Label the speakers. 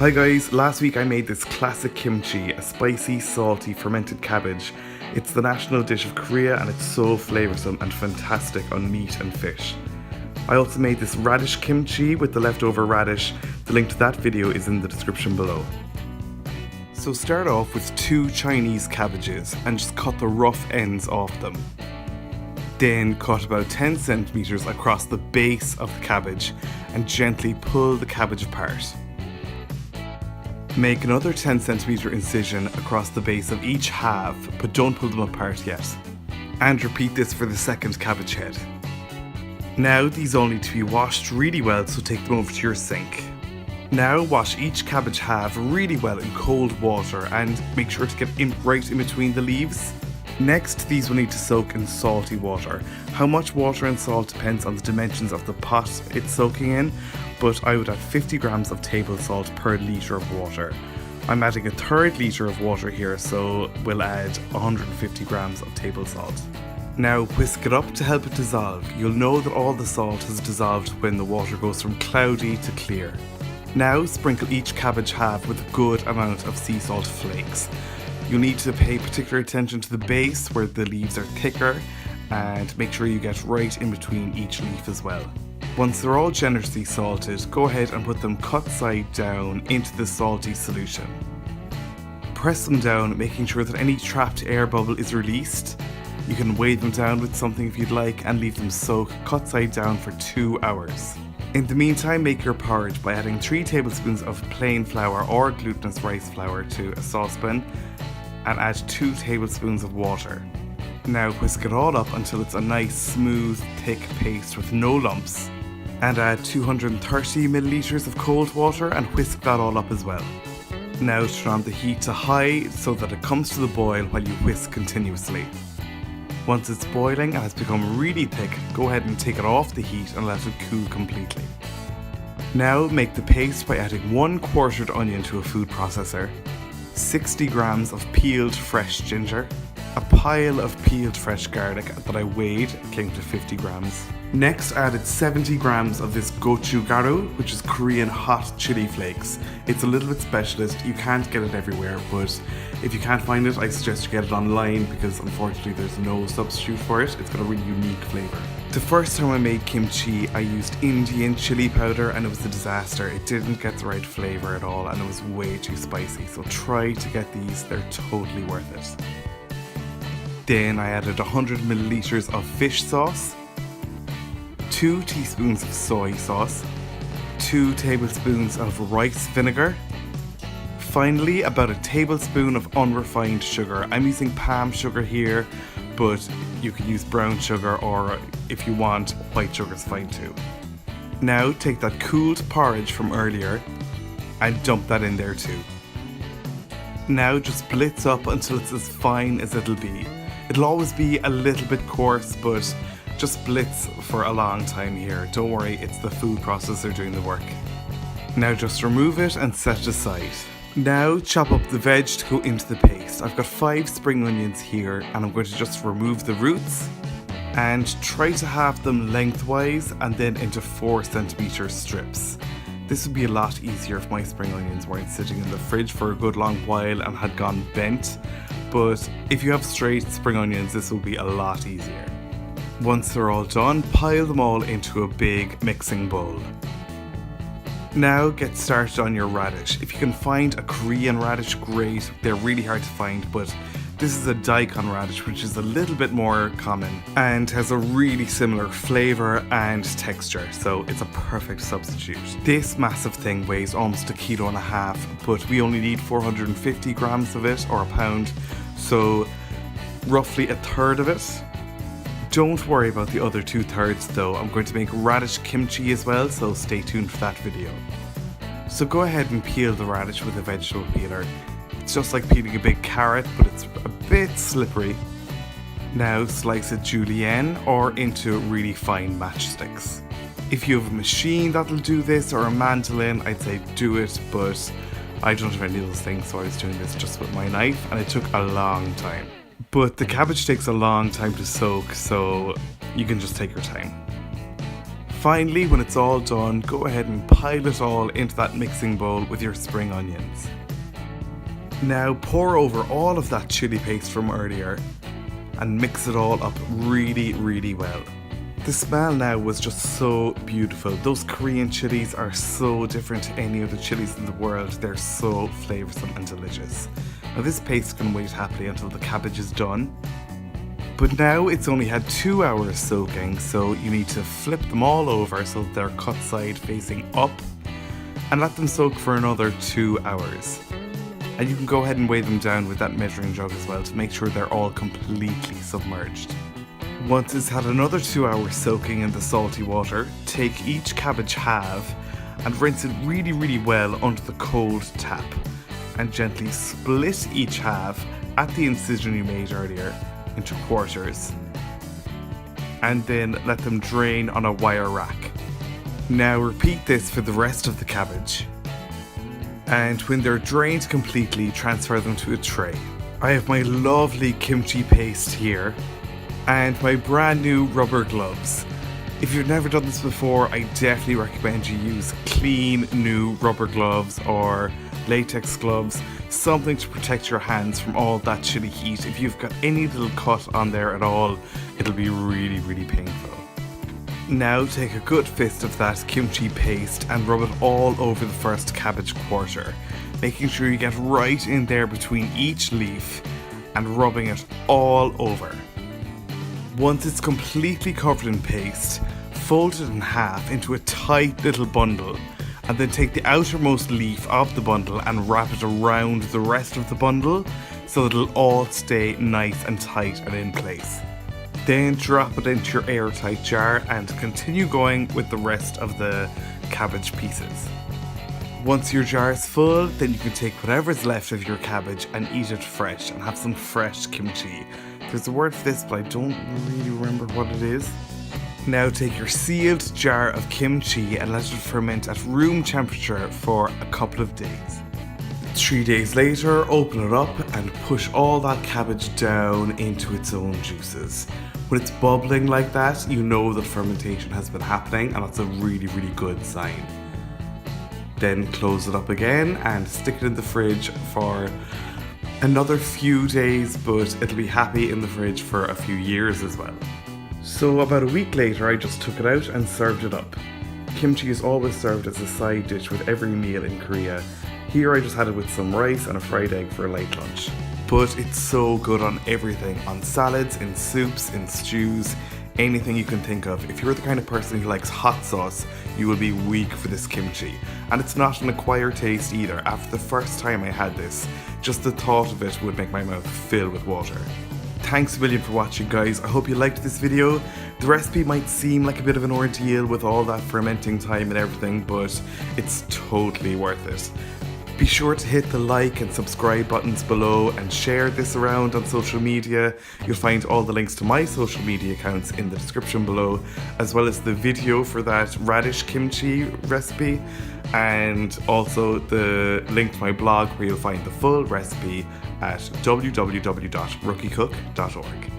Speaker 1: Hi guys, last week I made this classic kimchi, a spicy, salty, fermented cabbage. It's the national dish of Korea and it's so flavoursome and fantastic on meat and fish. I also made this radish kimchi with the leftover radish. The link to that video is in the description below. So start off with 2 Chinese cabbages and just cut the rough ends off them. Then cut about 10 centimeters across the base of the cabbage and gently pull the cabbage apart. Make another 10 centimeter incision across the base of each half, but don't pull them apart yet. And repeat this for the second cabbage head. Now these all need to be washed really well, so take them over to your sink. Now wash each cabbage half really well in cold water and make sure to get right in between the leaves. Next, these will need to soak in salty water. How much water and salt depends on the dimensions of the pot it's soaking in, but I would add 50 grams of table salt per litre of water. I'm adding a third litre of water here, so we'll add 150 grams of table salt. Now whisk it up to help it dissolve. You'll know that all the salt has dissolved when the water goes from cloudy to clear. Now sprinkle each cabbage half with a good amount of sea salt flakes. You'll need to pay particular attention to the base where the leaves are thicker and make sure you get right in between each leaf as well. Once they're all generously salted, go ahead and put them cut side down into the salty solution. Press them down, making sure that any trapped air bubble is released. You can weigh them down with something if you'd like and leave them soak cut side down for 2 hours. In the meantime, make your porridge by adding 3 tablespoons of plain flour or glutinous rice flour to a saucepan and add 2 tablespoons of water. Now whisk it all up until it's a nice smooth thick paste with no lumps, and add 230 milliliters of cold water and whisk that all up as well. Now turn on the heat to high so that it comes to the boil while you whisk continuously. Once it's boiling and has become really thick, go ahead and take it off the heat and let it cool completely. Now make the paste by adding 1 quartered onion to a food processor, 60 grams of peeled fresh ginger, a pile of peeled fresh garlic that I weighed, it came to 50 grams. Next I added 70 grams of this gochugaru, which is Korean hot chili flakes. It's a little bit specialist, you can't get it everywhere, but if you can't find it, I suggest you get it online because unfortunately there's no substitute for it. It's got a really unique flavour. The first time I made kimchi, I used Indian chili powder and it was a disaster. It didn't get the right flavour at all and it was way too spicy, so try to get these, they're totally worth it. Then I added 100 milliliters of fish sauce, 2 teaspoons of soy sauce, 2 tablespoons of rice vinegar, finally about a tablespoon of unrefined sugar. I'm using palm sugar here, but you can use brown sugar or if you want, white sugar is fine too. Now take that cooled porridge from earlier and dump that in there too. Now just blitz up until it's as fine as it'll be. It'll always be a little bit coarse, but just blitz for a long time here. Don't worry, it's the food processor doing the work. Now just remove it and set it aside. Now chop up the veg to go into the paste. I've got 5 spring onions here and I'm going to just remove the roots and try to have them lengthwise and then into 4 centimeter strips. This would be a lot easier if my spring onions weren't sitting in the fridge for a good long while and had gone bent, but if you have straight spring onions, this will be a lot easier. Once they're all done, pile them all into a big mixing bowl. Now get started on your radish. If you can find a Korean radish, great. They're really hard to find, but this is a daikon radish, which is a little bit more common and has a really similar flavour and texture, so it's a perfect substitute. This massive thing weighs almost 1.5 kilos, but we only need 450 grams of it, or a pound, so roughly a third of it. Don't worry about the other 2/3 though, I'm going to make radish kimchi as well, so stay tuned for that video. So go ahead and peel the radish with a vegetable peeler. It's just like peeling a big carrot, but it's a bit slippery. Now slice it julienne or into really fine matchsticks. If you have a machine that'll do this or a mandolin, I'd say do it, but I don't have any of those things, so I was doing this just with my knife and it took a long time. But the cabbage takes a long time to soak, so you can just take your time. Finally, when it's all done, go ahead and pile it all into that mixing bowl with your spring onions. Now pour over all of that chili paste from earlier and mix it all up really, really well. The smell now was just so beautiful. Those Korean chilies are so different to any other chilies in the world. They're so flavoursome and delicious. Now this paste can wait happily until the cabbage is done. But now it's only had 2 hours soaking, so you need to flip them all over so that they're cut side facing up and let them soak for another 2 hours. And you can go ahead and weigh them down with that measuring jug as well to make sure they're all completely submerged. Once it's had another 2 hours soaking in the salty water, take each cabbage half and rinse it really, really well under the cold tap and gently split each half at the incision you made earlier into quarters and then let them drain on a wire rack. Now repeat this for the rest of the cabbage, and when they're drained completely, transfer them to a tray. I have my lovely kimchi paste here and my brand new rubber gloves. If you've never done this before, I definitely recommend you use clean new rubber gloves or latex gloves, something to protect your hands from all that chili heat. If you've got any little cut on there at all, it'll be really, really painful. Now take a good fist of that kimchi paste and rub it all over the first cabbage quarter, making sure you get right in there between each leaf and rubbing it all over. Once it's completely covered in paste, fold it in half into a tight little bundle and then take the outermost leaf of the bundle and wrap it around the rest of the bundle so that it'll all stay nice and tight and in place. Then drop it into your airtight jar and continue going with the rest of the cabbage pieces. Once your jar is full, then you can take whatever's left of your cabbage and eat it fresh and have some fresh kimchi. There's a word for this, but I don't really remember what it is. Now take your sealed jar of kimchi and let it ferment at room temperature for a couple of days. 3 days later, open it up and push all that cabbage down into its own juices. When it's bubbling like that, you know that fermentation has been happening, and that's a really, really good sign. Then close it up again and stick it in the fridge for another few days, but it'll be happy in the fridge for a few years as well. So about a week later, I just took it out and served it up. Kimchi is always served as a side dish with every meal in Korea. Here I just had it with some rice and a fried egg for a light lunch. But it's so good on everything, on salads, in soups, in stews, anything you can think of. If you're the kind of person who likes hot sauce, you will be weak for this kimchi. And it's not an acquired taste either. After the first time I had this, just the thought of it would make my mouth fill with water. Thanks a million for watching, guys. I hope you liked this video. The recipe might seem like a bit of an ordeal with all that fermenting time and everything, but it's totally worth it. Be sure to hit the like and subscribe buttons below and share this around on social media. You'll find all the links to my social media accounts in the description below, as well as the video for that radish kimchi recipe, and also the link to my blog where you'll find the full recipe at www.rookiecook.org.